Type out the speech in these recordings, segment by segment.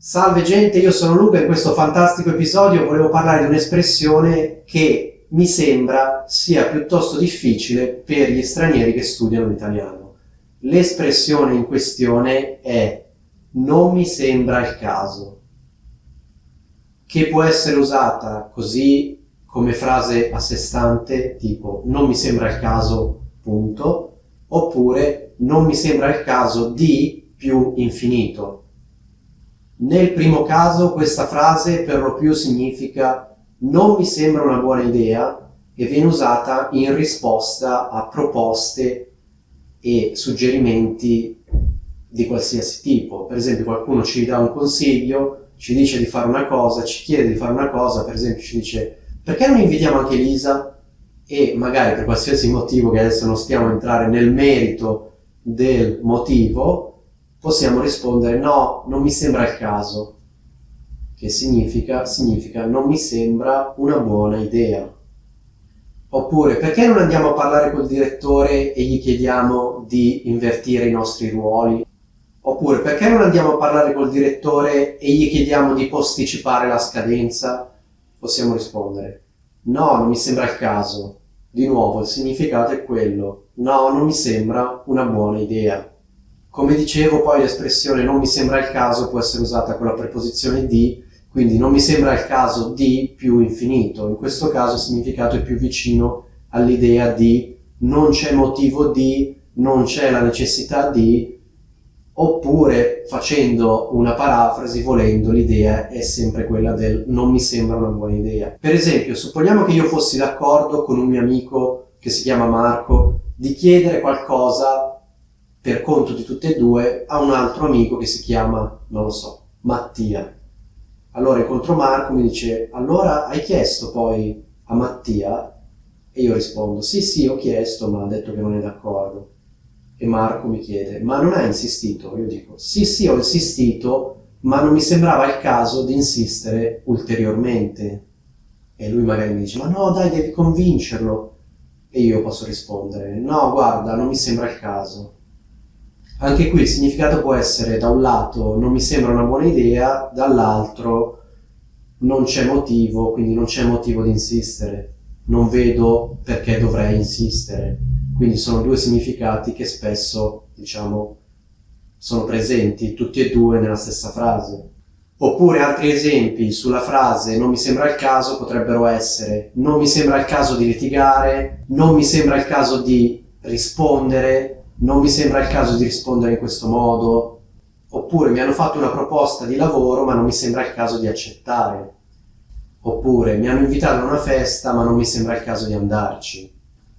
Salve gente, io sono Luca e in questo fantastico episodio volevo parlare di un'espressione che mi sembra sia piuttosto difficile per gli stranieri che studiano l'italiano. L'espressione in questione è "non mi sembra il caso", che può essere usata così come frase a sé stante, tipo "non mi sembra il caso, punto", oppure "non mi sembra il caso di più infinito". Nel primo caso questa frase per lo più significa "non mi sembra una buona idea" e viene usata in risposta a proposte e suggerimenti di qualsiasi tipo. Per esempio qualcuno ci dà un consiglio, ci dice di fare una cosa, ci chiede di fare una cosa, per esempio ci dice "perché non invitiamo anche Lisa?" E magari per qualsiasi motivo, che adesso non stiamo a entrare nel merito del motivo, possiamo rispondere "no, non mi sembra il caso", che significa "non mi sembra una buona idea". Oppure "perché non andiamo a parlare col direttore e gli chiediamo di invertire i nostri ruoli?" Oppure "perché non andiamo a parlare col direttore e gli chiediamo di posticipare la scadenza?" Possiamo rispondere "no, non mi sembra il caso". Di nuovo il significato è quello: "no, non mi sembra una buona idea". Come dicevo, poi l'espressione "non mi sembra il caso" può essere usata con la preposizione di, quindi "non mi sembra il caso di più infinito". In questo caso il significato è più vicino all'idea di "non c'è motivo di", "non c'è la necessità di", oppure, facendo una parafrasi, volendo, l'idea è sempre quella del "non mi sembra una buona idea". Per esempio, supponiamo che io fossi d'accordo con un mio amico che si chiama Marco di chiedere qualcosa per conto di tutte e due a un altro amico che si chiama, non lo so, Mattia. Allora incontro Marco, mi dice "allora hai chiesto poi a Mattia?" E io rispondo sì, ho chiesto, ma ha detto che non è d'accordo". E Marco mi chiede "ma non hai insistito?" Io dico sì, ho insistito, ma non mi sembrava il caso di insistere ulteriormente". E lui magari mi dice "ma no, dai, devi convincerlo". E io posso rispondere "no, guarda, non mi sembra il caso". Anche qui il significato può essere, da un lato "non mi sembra una buona idea", dall'altro "non c'è motivo", quindi non c'è motivo di insistere, non vedo perché dovrei insistere. Quindi sono due significati che spesso, diciamo, sono presenti tutti e due nella stessa frase. Oppure altri esempi sulla frase "non mi sembra il caso" potrebbero essere "non mi sembra il caso di litigare", "non mi sembra il caso di rispondere", "non mi sembra il caso di rispondere in questo modo", oppure "mi hanno fatto una proposta di lavoro ma non mi sembra il caso di accettare", oppure "mi hanno invitato a una festa ma non mi sembra il caso di andarci".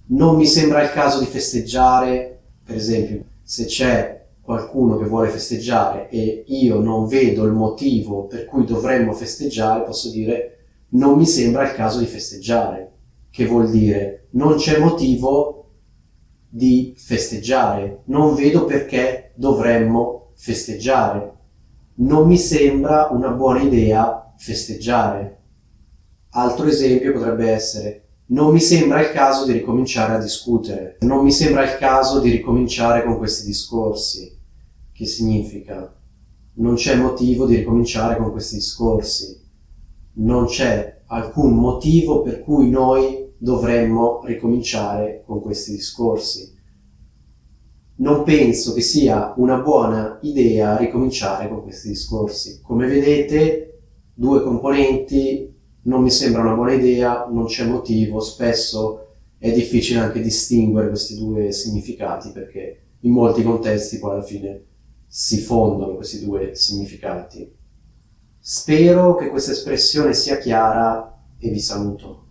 "Non mi sembra il caso di festeggiare", per esempio, se c'è qualcuno che vuole festeggiare e io non vedo il motivo per cui dovremmo festeggiare, posso dire "non mi sembra il caso di festeggiare", che vuol dire non c'è motivo di festeggiare, non vedo perché dovremmo festeggiare, non mi sembra una buona idea festeggiare. Altro esempio potrebbe essere "non mi sembra il caso di ricominciare a discutere", "non mi sembra il caso di ricominciare con questi discorsi", che significa non c'è motivo di ricominciare con questi discorsi, non c'è alcun motivo per cui noi dovremmo ricominciare con questi discorsi. Non penso che sia una buona idea ricominciare con questi discorsi. Come vedete, due componenti, non mi sembra una buona idea, non c'è motivo, spesso è difficile anche distinguere questi due significati perché in molti contesti poi alla fine si fondono questi due significati. Spero che questa espressione sia chiara e vi saluto.